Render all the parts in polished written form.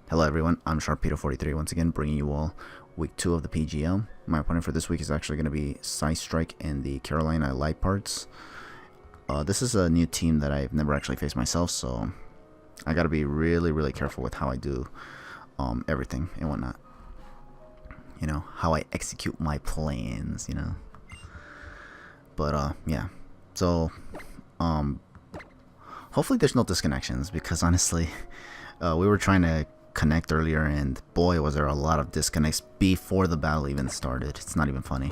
Hello everyone, I'm Sharpedo43 once again bringing you all week 2 of the PGL. My opponent for this week is actually going to be Scistrike and the Carolina Liepards. This is a new team that I've never actually faced myself, so I gotta be really careful with how I do everything and whatnot. You know, how I execute my plans, you know. But yeah, so hopefully there's no disconnections, because honestly we were trying to connect earlier and boy was there a lot of disconnects before the battle even started. It's not even funny.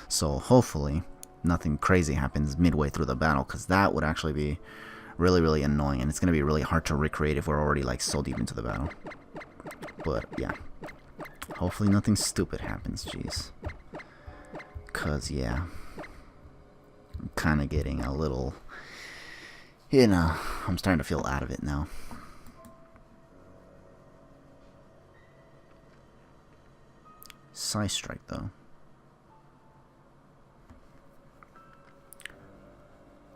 So hopefully nothing crazy happens midway through the battle, because that would actually be really annoying, and it's going to be really hard to recreate if we're already like so deep into the battle. But yeah, hopefully nothing stupid happens, jeez, because yeah, I'm kind of getting a little, you know, I'm starting to feel out of it now. Scistrike though.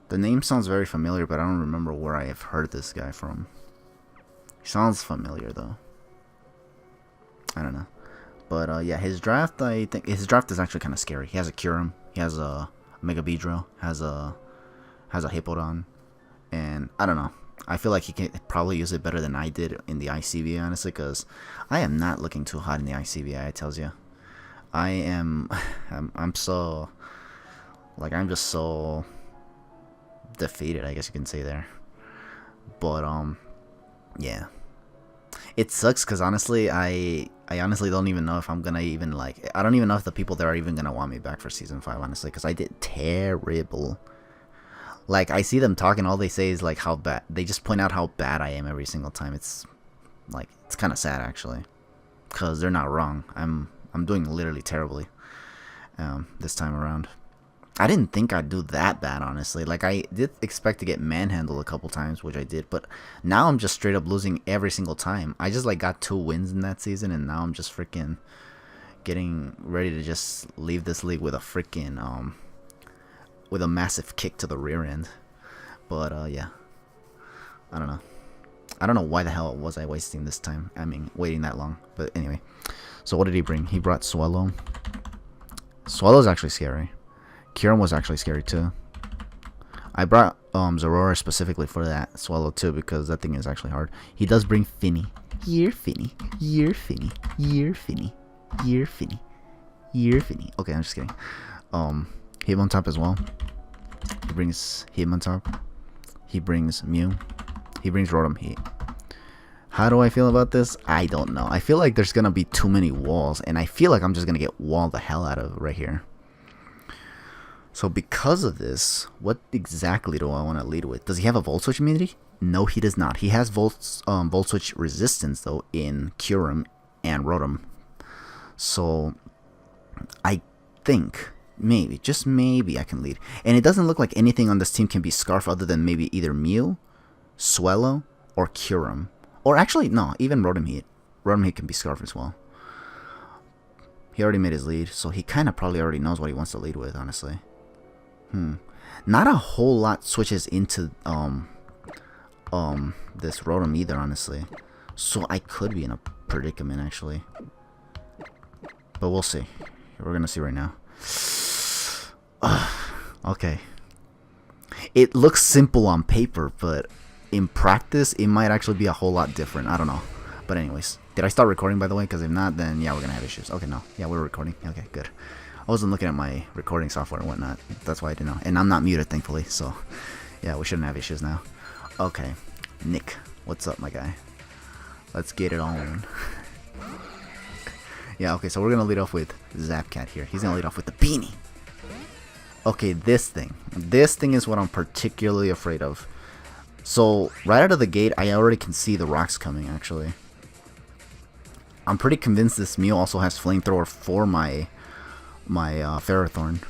The name sounds very familiar, but I don't remember where I have heard this guy from. He sounds familiar though. I don't know. But yeah, his draft, I think his draft is actually kind of scary. He has a Kyurem, he has a Mega Beedrill, has a Hippowdon, and I don't know. I feel like he can probably use it better than I did in the ICBA, honestly, because I am not looking too hot in the ICBA, I tells you. I am, I'm so, like, I'm just so defeated, I guess you can say there. But yeah, it sucks because honestly I honestly don't even know if I'm gonna even, like, I don't even know if the people there are even gonna want me back for season 5, honestly, because I did terrible. Like, I see them talking, all they say is like how bad, they just point out how bad I am every single time. It's like, it's kind of sad actually, because they're not wrong. I'm doing literally terribly this time around. I didn't think I'd do that bad, honestly. Like, I did expect to get manhandled a couple times, which I did, but now I'm just straight up losing every single time. I just, like, got 2 wins in that season, and now I'm just freaking getting ready to just leave this league with a freaking, with a massive kick to the rear end. But, yeah. I don't know. I don't know why the hell was I wasting this time. I mean, waiting that long. But anyway. So what did he bring? He brought Swallow. Swallow's actually scary. Kyurem was actually scary too. I brought Zorora specifically for that Swallow too, because that thing is actually hard. He does bring Finny. Year Finny. Year Finny. Year Finny. Year Finny. Year Finny. Okay, I'm just kidding. Hitmontop as well. He brings Hitmontop. He brings Mew. He brings Rotom Heat. How do I feel about this? I don't know. I feel like there's gonna be too many walls, and I feel like I'm just gonna get walled the hell out of right here. So because of this, what exactly do I want to lead with? Does he have a Volt Switch immunity? No, he does not. He has Volt Switch resistance though in Kyurem and Rotom. So I think maybe, just maybe, I can lead. And it doesn't look like anything on this team can be Scarf other than maybe either Mew, Swellow, or Kyurem. Or actually, no, even Rotom Heat. Rotom Heat can be Scarf as well. He already made his lead, so he kind of probably already knows what he wants to lead with, honestly. Not a whole lot switches into this Rotom either, honestly. So I could be in a predicament, actually. But we'll see. We're gonna see right now. Okay. It looks simple on paper, but in practice, it might actually be a whole lot different. I don't know. But anyways, did I start recording, by the way? Because if not, then yeah, we're going to have issues. Okay, no. Yeah, we're recording. Okay, good. I wasn't looking at my recording software and whatnot. That's why I didn't know. And I'm not muted, thankfully. So, yeah, we shouldn't have issues now. Okay. Nick, what's up, my guy? Let's get it on. Yeah, okay, so we're going to lead off with Zapcat here. He's going to lead off with the Beanie. Okay, this thing. This thing is what I'm particularly afraid of. So, right out of the gate, I already can see the rocks coming, actually. I'm pretty convinced this Mew also has Flamethrower for my Ferrothorn.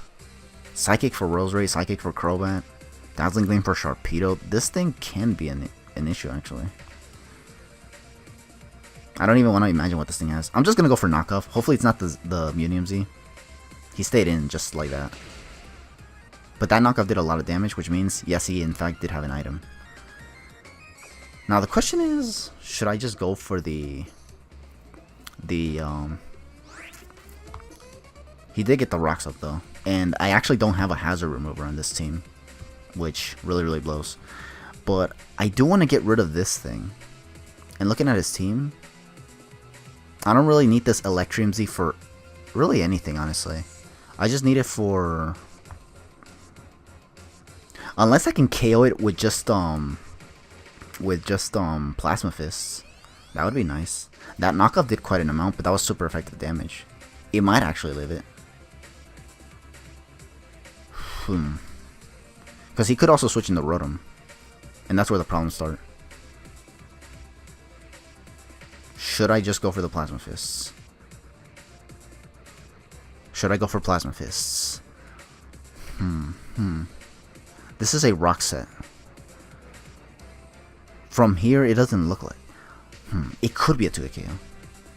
Psychic for Roserade, Psychic for Crobat, Dazzling Gleam for Sharpedo. This thing can be an issue, actually. I don't even want to imagine what this thing has. I'm just going to go for knockoff. Hopefully it's not the Munium Z. He stayed in just like that. But that knockoff did a lot of damage, which means, yes, he in fact did have an item. Now the question is, should I just go for the the he did get the rocks up though, and I actually don't have a hazard remover on this team, which really blows. But I do want to get rid of this thing. And looking at his team, I don't really need this Electrium Z for really anything, honestly. I just need it for, unless I can KO it with just Plasma Fists. That would be nice. That knockoff did quite an amount, but that was super effective damage. It might actually live it. Because he could also switch into Rotom. And that's where the problems start. Should I just go for the Plasma Fists? Should I go for Plasma Fists? This is a rock set. From here, it doesn't look like. It could be a 2-hit KO.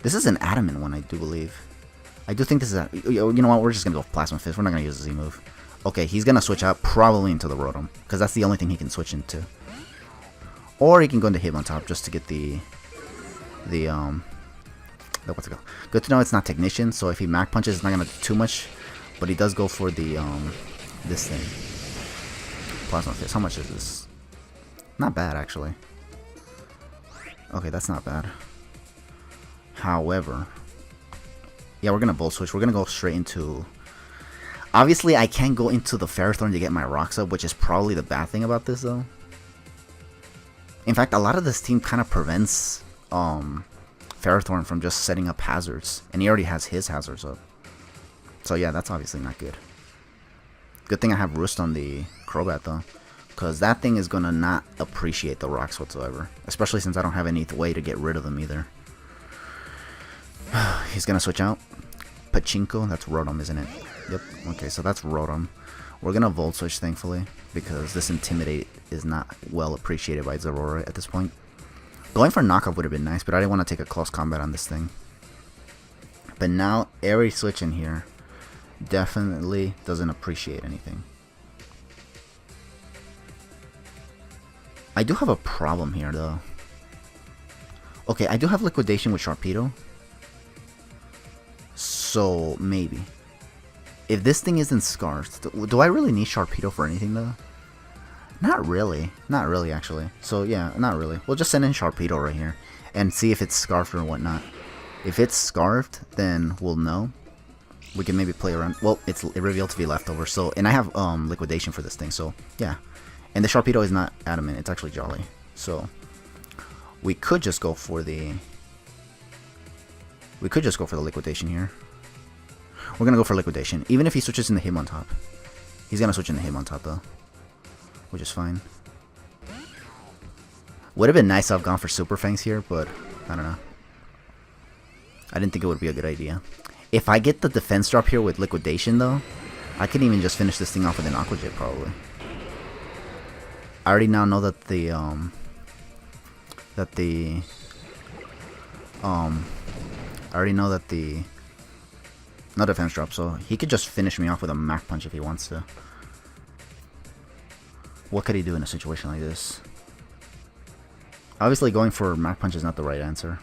This is an adamant one, I do believe. I do think this is a... You know what? We're just going to go for Plasma Fist. We're not going to use the Z move. Okay, he's going to switch out probably into the Rotom. Because that's the only thing he can switch into. Or he can go into Hitmontop just to get the what's it called? Good to know it's not Technician, so if he Mach Punches, it's not going to do too much. But he does go for the, this thing. Plasma Fist. How much is this? Not bad, actually. Okay, that's not bad. However, yeah, we're going to Volt Switch. We're going to go straight into... Obviously, I can't go into the Ferrothorn to get my rocks up, which is probably the bad thing about this, though. In fact, a lot of this team kind of prevents Ferrothorn from just setting up hazards. And he already has his hazards up. So yeah, that's obviously not good. Good thing I have Roost on the Crobat, though. Because that thing is going to not appreciate the rocks whatsoever. Especially since I don't have any way to get rid of them either. He's going to switch out. Pachinko, that's Rotom, isn't it? Yep, okay, so that's Rotom. We're going to Volt Switch, thankfully. Because this Intimidate is not well appreciated by Zeraora at this point. Going for knockoff would have been nice, but I didn't want to take a close combat on this thing. But now, every switch in here definitely doesn't appreciate anything. I do have a problem here, though. Okay, I do have Liquidation with Sharpedo. So, maybe. If this thing isn't Scarfed, do I really need Sharpedo for anything, though? Not really. Not really, actually. So, yeah, not really. We'll just send in Sharpedo right here and see if it's Scarfed or whatnot. If it's Scarfed, then we'll know. We can maybe play around. Well, it revealed to be Leftover, so... And I have Liquidation for this thing, so, yeah. And the Sharpedo is not adamant, it's actually Jolly. So, we could just go for the... We could just go for the Liquidation here. We're gonna go for Liquidation. Even if he switches into Hitmontop. He's gonna switch into Hitmontop, though. Which is fine. Would have been nice to have gone for Super Fangs here, but I don't know. I didn't think it would be a good idea. If I get the defense drop here with Liquidation, though, I can even just finish this thing off with an Aqua Jet, probably. I already now know that no defense drop, so he could just finish me off with a Mach Punch if he wants to. What could he do in a situation like this? Obviously going for Mach Punch is not the right answer.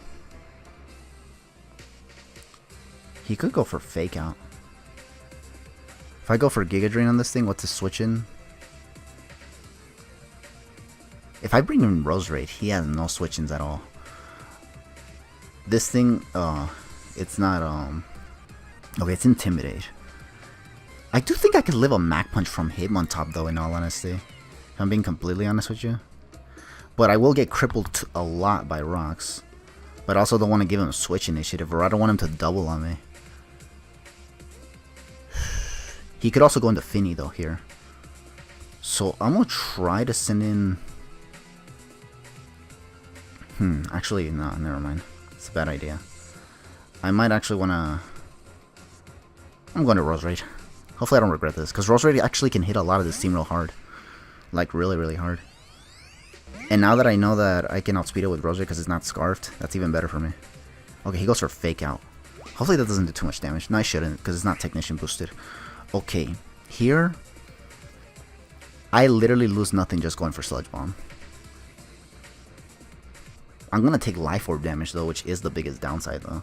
He could go for Fake Out. If I go for Giga Drain on this thing, what's the switch in? If I bring in Roserade, he has no switch-ins at all. This thing, it's not, okay, it's Intimidate. I do think I could live a Mach Punch from Hitmontop, though, in all honesty. If I'm being completely honest with you. But I will get crippled a lot by rocks. But I also don't want to give him a switch initiative, or I don't want him to double on me. He could also go into Finny, though, here. So, I'm going to try to send in... actually, no, never mind. It's a bad idea. I might actually want to... I'm going to Roserade. Hopefully I don't regret this, because Roserade actually can hit a lot of this team real hard. Like, really hard. And now that I know that I can outspeed it with Roserade because it's not Scarfed, that's even better for me. Okay, he goes for Fake Out. Hopefully that doesn't do too much damage. No, I shouldn't, because it's not Technician boosted. Okay, here... I literally lose nothing just going for Sludge Bomb. I'm going to take Life Orb damage, though, which is the biggest downside, though.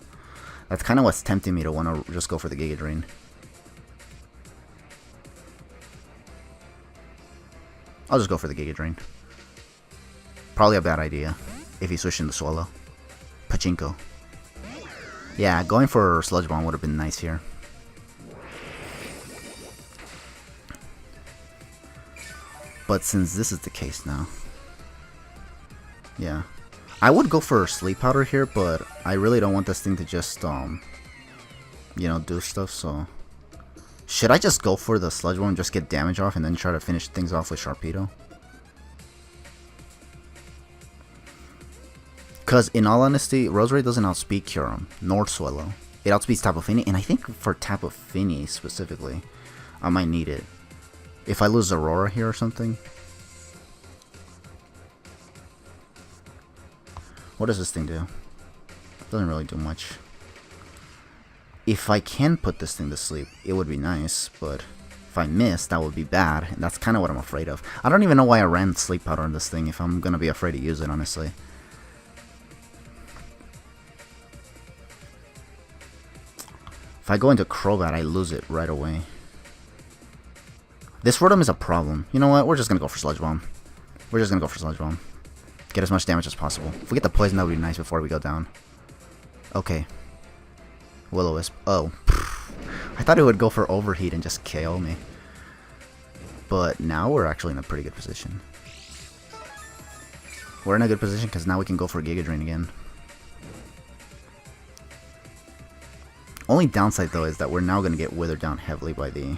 That's kind of what's tempting me to want to just go for the Giga Drain. I'll just go for the Giga Drain. Probably a bad idea if he switched into Swallow. Pachinko. Yeah, going for Sludge Bomb would have been nice here. But since this is the case now, yeah, I would go for Sleep Powder here, but I really don't want this thing to just you know, do stuff. So should I just go for the Sludge Bomb, just get damage off, and then try to finish things off with Sharpedo? Because in all honesty, Roserade doesn't outspeed Kyurem nor Swallow. It outspeeds Tapu Fini, and I think for Tapu Fini specifically, I might need it. If I lose Aurora here or something. What does this thing do? Doesn't really do much. If I can put this thing to sleep, it would be nice, but if I miss, that would be bad, and that's kind of what I'm afraid of. I don't even know why I ran Sleep Powder on this thing if I'm going to be afraid to use it, honestly. If I go into Crobat, I lose it right away. This Rotom is a problem. You know what? We're just going to go for Sludge Bomb. We're just going to go for Sludge Bomb. Get as much damage as possible. If we get the poison, that would be nice before we go down. Okay. Will-O-Wisp. Oh. I thought it would go for Overheat and just KO me. But now we're actually in a pretty good position. We're in a good position because now we can go for Giga Drain again. Only downside though is that we're now going to get withered down heavily by the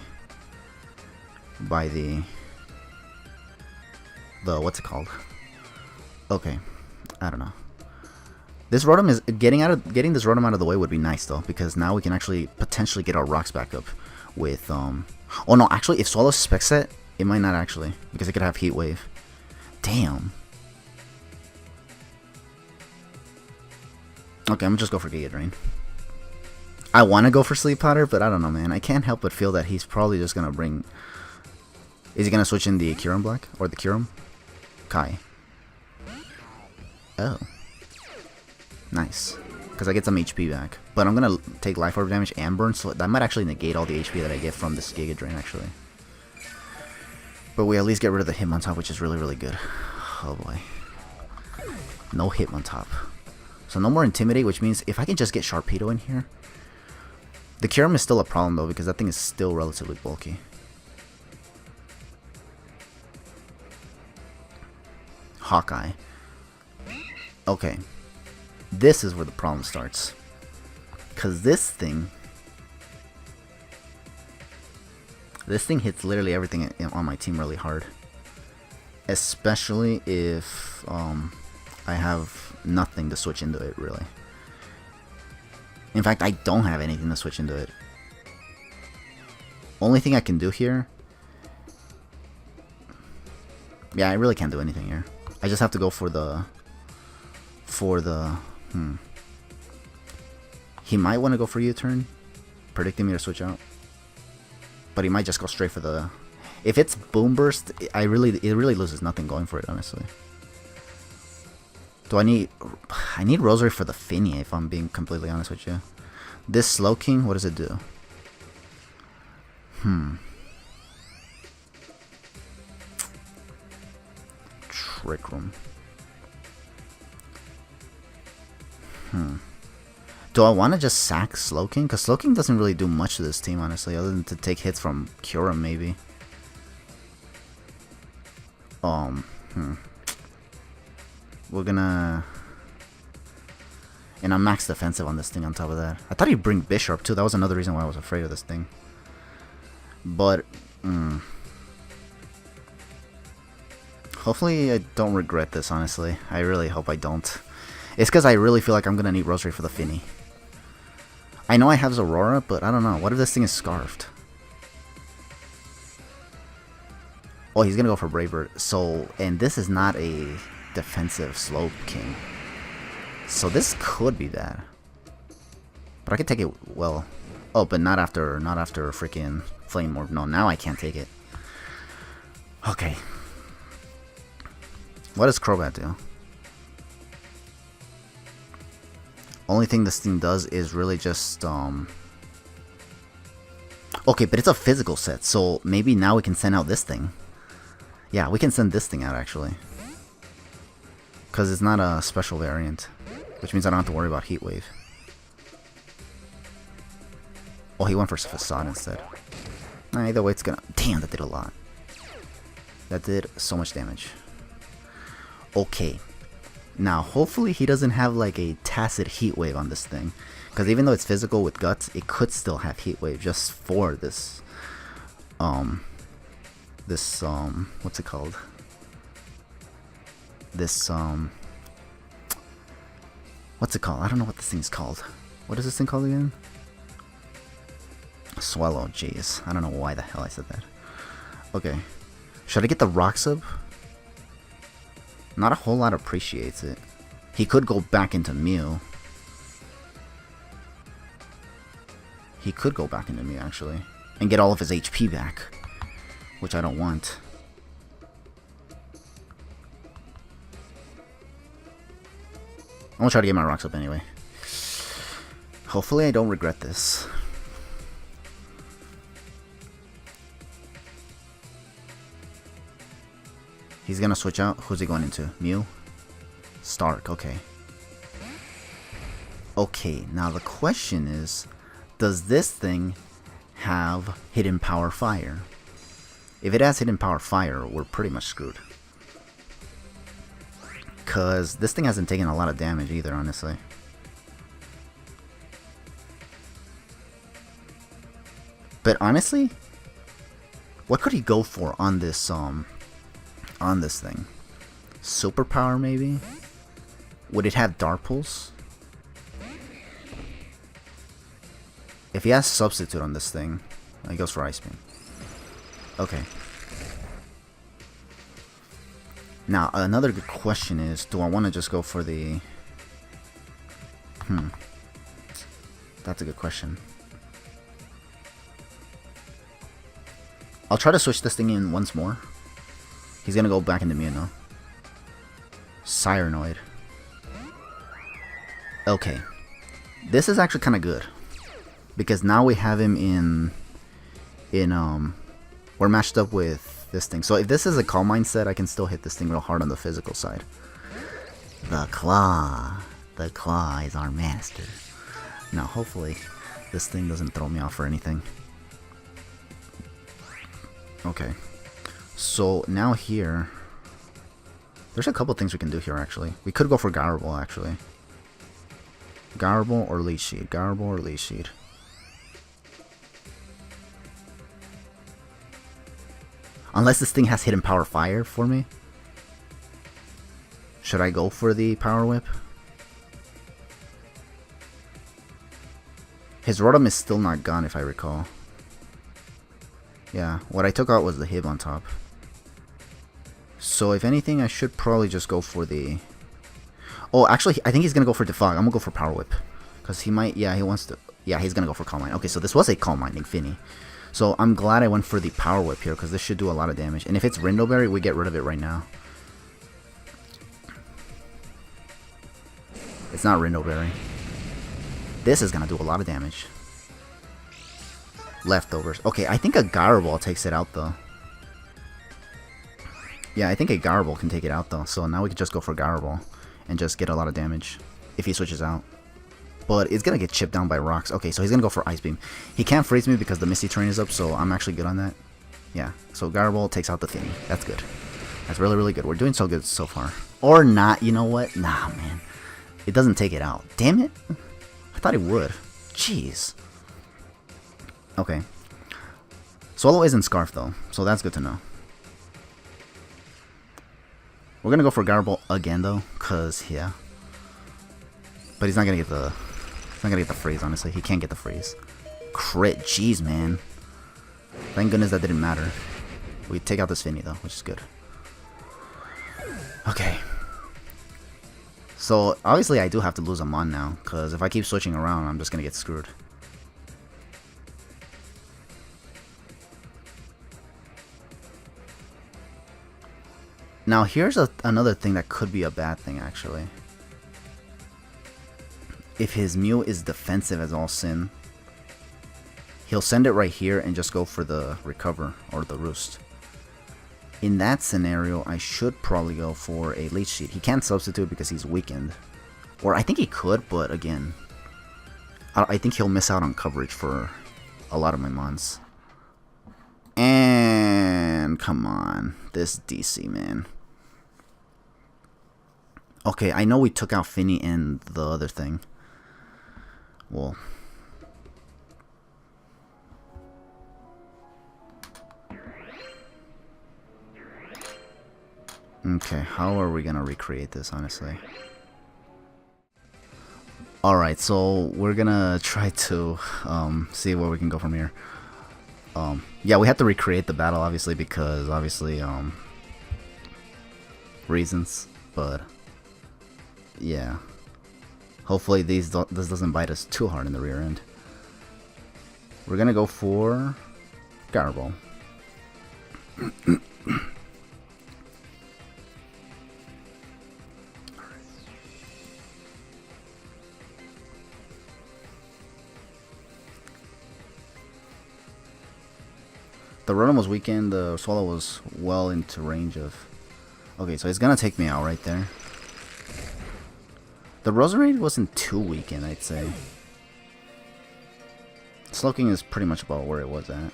what's it called? Okay, I don't know. This Rotom is getting this Rotom out of the way would be nice though, because now we can actually potentially get our rocks back up with oh no, actually if Swallow suspects it, it might not actually, because it could have Heat Wave. Damn. Okay, I'm gonna just go for Giga Drain. I want to go for Sleep Powder, but I don't know, man. I can't help but feel that he's probably just gonna bring. Is he gonna switch in the Kyurem Black or the Kyurem? Kai. Oh. Nice. Because I get some HP back. But I'm going to take Life Orb damage and burn, so that might actually negate all the HP that I get from this Giga Drain, actually. But we at least get rid of the Hitmontop, which is really, really good. Oh boy. No Hitmontop. So no more Intimidate, which means if I can just get Sharpedo in here. The Kyurem is still a problem, though, because that thing is still relatively bulky. Hawkeye. Okay. This is where the problem starts. Because this thing hits literally everything on my team really hard. Especially if I have nothing to switch into it, really. In fact, I don't have anything to switch into it. Only thing I can do here... Yeah, I really can't do anything here. I just have to go for the... He might want to go for U-turn, predicting me to switch out. But he might just go straight for the... If it's Boom Burst, it really loses nothing going for it, honestly. Do I need... I need Rosary for the Finny, if I'm being completely honest with you. This Slow King, what does it do? Trick Room. Do I want to just sack Slowking? Because Slowking doesn't really do much to this team, honestly, other than to take hits from Kyurem, maybe. We're gonna... And I'm max defensive on this thing on top of that. I thought he'd bring Bisharp, too. That was another reason why I was afraid of this thing. But, hopefully I don't regret this, honestly. I really hope I don't. It's because I really feel like I'm going to need Rosary for the Finny. I know I have Zorora, but I don't know. What if this thing is Scarfed? Oh, he's going to go for Brave Bird. So, and this is not a defensive Slow King. So this could be bad. But I could take it well. Oh, but not after freaking Flame Orb. No, now I can't take it. Okay. What does Crobat do? Only thing this thing does is really just, okay, but it's a physical set, so maybe now we can send out this thing. Yeah, we can send this thing out, actually. Because it's not a special variant, which means I don't have to worry about Heat Wave. Oh, he went for Facade instead. Nah, either way, it's gonna... Damn, that did a lot. That did so much damage. Okay. Now, hopefully he doesn't have like a tacit Heat Wave on this thing. Because even though it's physical with Guts, it could still have Heat Wave just for this... what's it called? What's it called? I don't know what this thing's called. What is this thing called again? Swallow, jeez. I don't know why the hell I said that. Okay. Should I get the Rock Sub? Not a whole lot appreciates it. He could go back into Mew. He could go back into Mew, actually. And get all of his HP back. Which I don't want. I'm gonna try to get my rocks up anyway. Hopefully I don't regret this. He's gonna switch out. Who's he going into? Mew? Stark, okay. Okay, now the question is, does this thing have Hidden Power Fire? If it has Hidden Power Fire, we're pretty much screwed. Because this thing hasn't taken a lot of damage either, honestly. But honestly, what could he go for on this thing? Superpower maybe? Would it have Dark Pulse? If he has Substitute on this thing, he goes for Ice Beam. Okay. Now, another good question is, do I want to just go for the... That's a good question. I'll try to switch this thing in once more. He's gonna go back into Mew now. Cyranoid. Okay. This is actually kind of good. Because now we have him in... We're matched up with this thing. So if this is a Calm Mind set, I can still hit this thing real hard on the physical side. The Claw. The Claw is our master. Now, hopefully, this thing doesn't throw me off or anything. Okay. So, now here... There's a couple things we can do here, actually. We could go for Garble, actually. Garble or Leech Seed. Garble or Leech Seed. Unless this thing has Hidden Power Fire for me. Should I go for the Power Whip? His Rotom is still not gone, if I recall. Yeah, what I took out was the Hib on top. So if anything, I should probably just go for the... Oh, actually, I think he's going to go for Defog. I'm going to go for Power Whip. Because he might... Yeah, he wants to... Yeah, he's going to go for Calm Mind. Okay, so this was a Calm Mind, Infinity. So I'm glad I went for the Power Whip here, because this should do a lot of damage. And if it's Rindoberry, we get rid of it right now. It's not Rindoberry. This is going to do a lot of damage. Leftovers. Okay, I think a Garble takes it out, though. Yeah, I think a Garble can take it out, though. So now we can just go for Garble and just get a lot of damage if he switches out. But it's going to get chipped down by rocks. Okay, so he's going to go for Ice Beam. He can't freeze me because the Misty Terrain is up, so I'm actually good on that. Yeah, so Garble takes out the thingy. That's good. That's really, really good. We're doing so good so far. Or not, you know what? Nah, man. It doesn't take it out. Damn it. I thought it would. Jeez. Okay. Swallow isn't Scarf, though, so that's good to know. We're going to go for Garble again, though, because, yeah. But he's not going to get the... He's not going to get the freeze, honestly. He can't get the freeze. Crit. Jeez, man. Thank goodness that didn't matter. We take out this Finny, though, which is good. Okay. So, obviously, I do have to lose a Mon now, because if I keep switching around, I'm just going to get screwed. Now, here's another thing that could be a bad thing, actually. if his Mew is defensive as all sin, he'll send it right here and just go for the recover or the roost. In that scenario, I should probably go for a leech seed. He can't substitute because he's weakened. Or I think he could, but again, I think he'll miss out on coverage for a lot of my mons. And come on, this DC, man. Okay, I know we took out Finny and the other thing. Well, okay, how are we gonna recreate this, honestly? Alright, so we're gonna try to see where we can go from here. Yeah, we have to recreate the battle, obviously, because obviously reasons, but yeah, hopefully this doesn't bite us too hard in the rear end. We're gonna go for Garball. The Rotom was weakened, the Swallow was well into range of... Okay, so it's gonna take me out right there. The Roserade wasn't too weakened, I'd say. Slowking is pretty much about where it was at.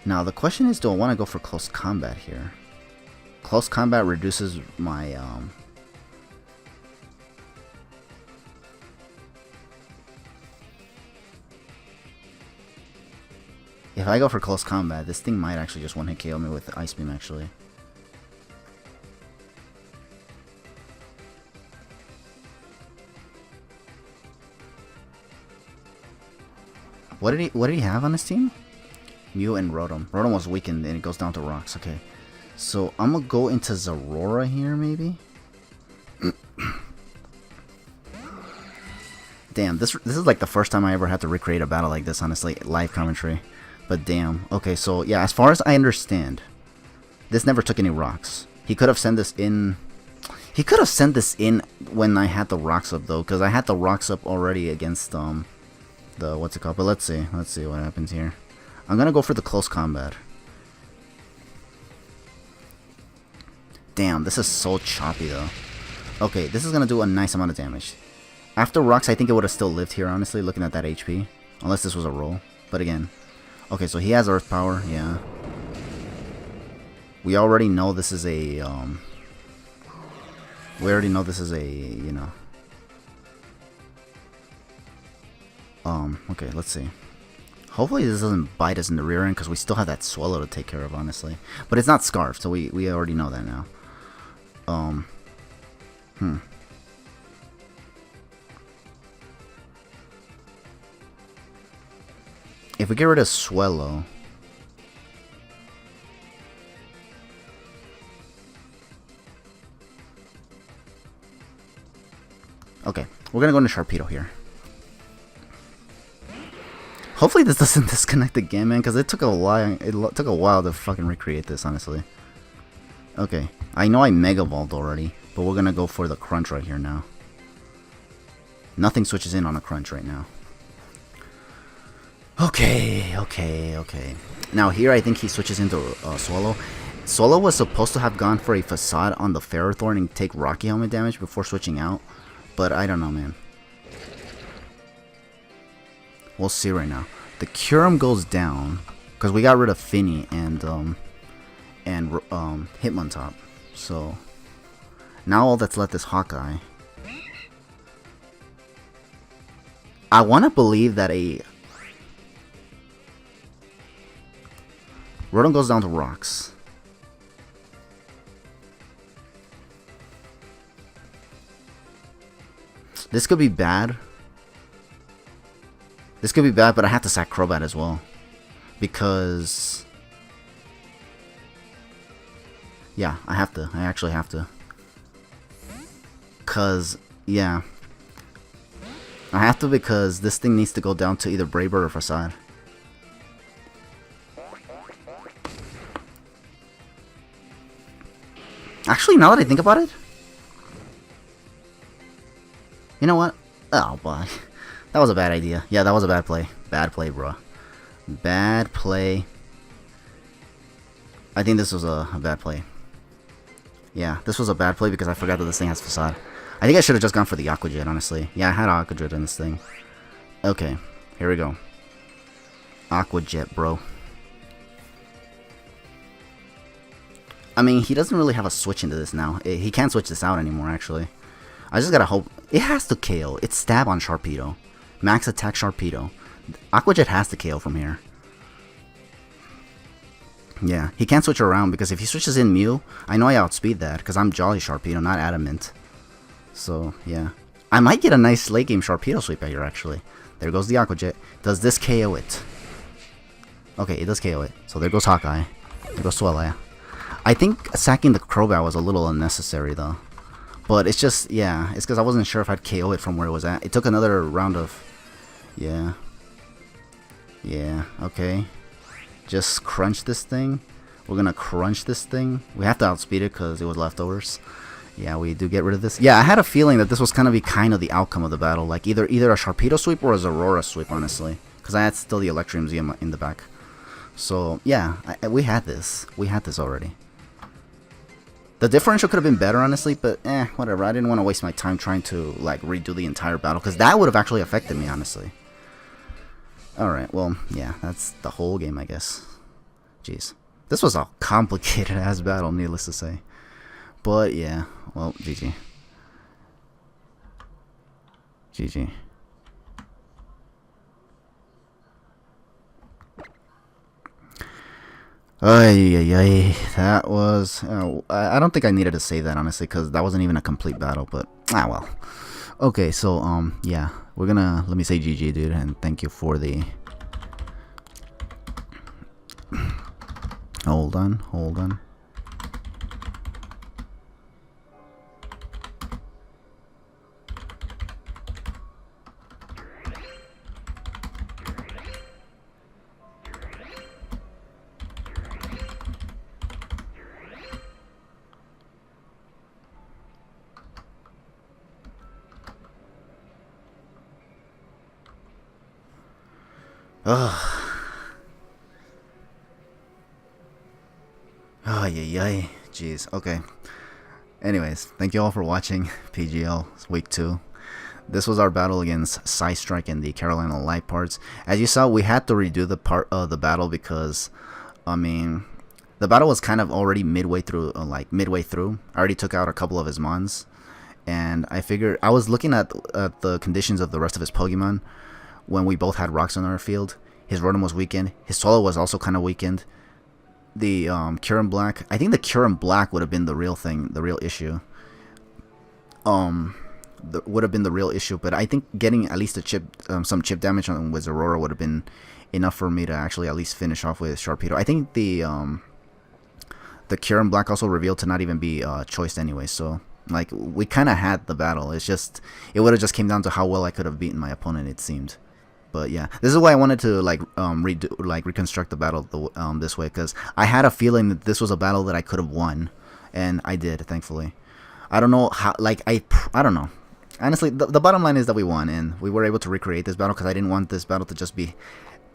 Now, the question is, do I want to go for close combat here? Close combat reduces my... If I go for close combat, this thing might actually just one-hit KO me with the Ice Beam, actually. What did he have on his team? Mew and Rotom. Rotom was weakened and it goes down to rocks. Okay. So I'm gonna go into Zorora here, maybe? Damn, this is like the first time I ever had to recreate a battle like this, honestly, live commentary. But damn. Okay, so yeah, as far as I understand, this never took any rocks. He could have sent this in. He could have sent this in when I had the rocks up though, because I had the rocks up already against the what's it called? But let's see what happens here. I'm gonna go for the close combat. Damn, this is so choppy though. Okay, this is gonna do a nice amount of damage. After rocks, I think it would have still lived here, honestly, looking at that HP, unless this was a roll. But again. Okay, so he has Earth Power, yeah. We already know this is a, you know. Okay, let's see. Hopefully this doesn't bite us in the rear end, because we still have that Swallow to take care of, honestly. But it's not Scarf, so we already know that now. If we get rid of Swallow... Okay, we're gonna go into Sharpedo here. Hopefully this doesn't disconnect again, man, because it took a while. It took a while to fucking recreate this, honestly. Okay, I know I Mega Evolved already, but we're gonna go for the Crunch right here now. Nothing switches in on a Crunch right now. Okay. Now here I think he switches into Swallow. Swallow was supposed to have gone for a Facade on the Ferrothorn and take Rocky Helmet damage before switching out. But I don't know, man. We'll see right now. The Kyurem goes down because we got rid of Finny and Hitmontop. So now all that's left is Hawkeye. I want to believe that a Rotom goes down to rocks. This could be bad. This could be bad, but I have to sack Crobat as well. Because... yeah, I have to. I actually have to. Because, yeah. I have to because this thing needs to go down to either Brave Bird or Facade. Actually, now that I think about it... You know what? Oh, boy. That was a bad idea. Yeah, that was a bad play. Bad play, bro. Bad play. I think this was a bad play. Yeah, this was a bad play because I forgot that this thing has facade. I think I should have just gone for the Aqua Jet, honestly. Yeah, I had Aqua Jet in this thing. Okay, here we go. Aqua Jet, bro. I mean, he doesn't really have a switch into this now. He can't switch this out anymore, actually. I just gotta hope. It has to KO. It's stab on Sharpedo. Max attack Sharpedo. Aqua Jet has to KO from here. Yeah, he can't switch around because if he switches in Mew, I know I outspeed that because I'm Jolly Sharpedo, not Adamant. So, yeah. I might get a nice late game Sharpedo sweep out here, actually. There goes the Aqua Jet. Does this KO it? Okay, it does KO it. So there goes Hawkeye. There goes Swellow. I think sacking the Crobat was a little unnecessary, though. But it's just, yeah, it's because I wasn't sure if I'd KO it from where it was at. It took another round of, yeah. Yeah, okay. Just crunch this thing. We're gonna crunch this thing. We have to outspeed it because it was leftovers. Yeah, we do get rid of this. Yeah, I had a feeling that this was gonna be kind of the outcome of the battle. Like either a Sharpedo sweep or a Zorora sweep, honestly. Because I had still the Electrium Z in the back. So, yeah, we had this. We had this already. The differential could have been better, honestly, but whatever. I didn't want to waste my time trying to, like, redo the entire battle, because that would have actually affected me, honestly. Alright, well, yeah, that's the whole game, I guess. Jeez. This was a complicated-ass battle, needless to say. But, yeah, well, GG. GG. Ay, that was... I don't think I needed to say that, honestly, because that wasn't even a complete battle, but... Ah, well. Okay, so, yeah. We're gonna... Let me say GG, dude, and thank you for the... Hold on, hold on. Ugh. Ay. Jeez. Okay. Anyways, thank you all for watching PGL Week 2. This was our battle against Scistrike and the Carolina Liepards. As you saw, we had to redo the part of the battle because, I mean, the battle was kind of already midway through. I already took out a couple of his mons, and I figured I was looking at the conditions of the rest of his Pokemon when we both had rocks on our field. His Rotom was weakened. His Solo was also kind of weakened. The Kyurem Black, I think the Kyurem Black would have been the real thing, the real issue. Would have been the real issue, but I think getting at least a chip, some chip damage on with Aurora would have been enough for me to actually at least finish off with Sharpedo. I think the Kyurem Black also revealed to not even be choiced anyway, so like we kind of had the battle. It's just it would have just came down to how well I could have beaten my opponent, it seemed. But yeah, this is why I wanted to reconstruct the battle this way, because I had a feeling that this was a battle that I could have won, and I did, thankfully. I don't know how, like I don't know. Honestly, the bottom line is that we won, and we were able to recreate this battle because I didn't want this battle to just be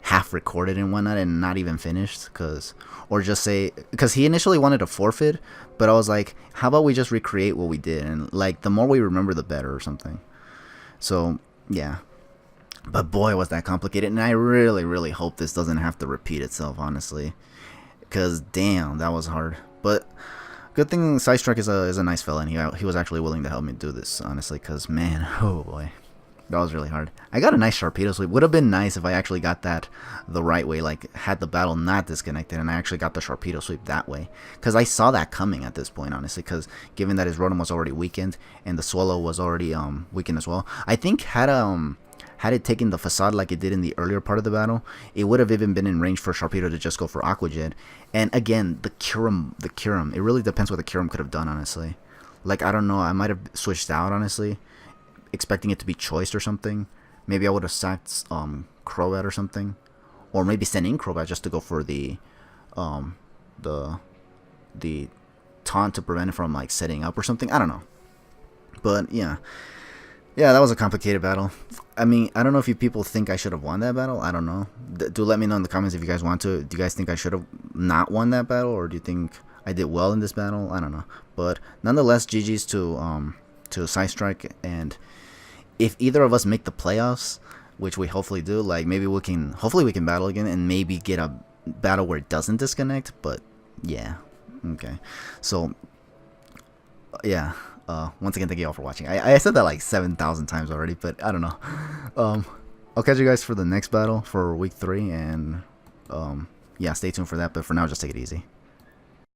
half recorded and whatnot and not even finished, because he initially wanted to forfeit, but I was like, how about we just recreate what we did, and like the more we remember, the better, or something. So yeah. But boy, was that complicated, and I really hope this doesn't have to repeat itself, honestly, because damn, that was hard. But good thing Scistrike is a nice fella, and he was actually willing to help me do this, honestly, because man, oh boy, that was really hard. I got a nice Sharpedo sweep. Would have been nice if I actually got that the right way, like had the battle not disconnected, and I actually got the Sharpedo sweep that way, because I saw that coming at this point, honestly, because given that his Rotom was already weakened and the Swallow was already weakened as well, I think had it taken the facade like it did in the earlier part of the battle, it would have even been in range for Sharpedo to just go for Aqua Jet. And again, the Kyurem, it really depends what the Kyurem could have done, honestly. Like, I don't know, I might have switched out, honestly, expecting it to be choiced or something. Maybe I would have sacked Crobat or something. Or maybe sent in Crobat just to go for the taunt to prevent it from, like, setting up or something. I don't know. But, yeah. Yeah, that was a complicated battle. I mean, I don't know if you people think I should have won that battle. I don't know. Do let me know in the comments if you guys want to. Do you guys think I should have not won that battle, or do you think I did well in this battle? I don't know. But nonetheless, GG's to Scistrike, and if either of us make the playoffs, which we hopefully do, like maybe we can, hopefully we can battle again and maybe get a battle where it doesn't disconnect. But yeah, okay. So yeah. Once again, thank you all for watching. I said that like 7,000 times already, but I don't know. I'll catch you guys for the next battle for week 3, and yeah, stay tuned for that. But for now, just take it easy.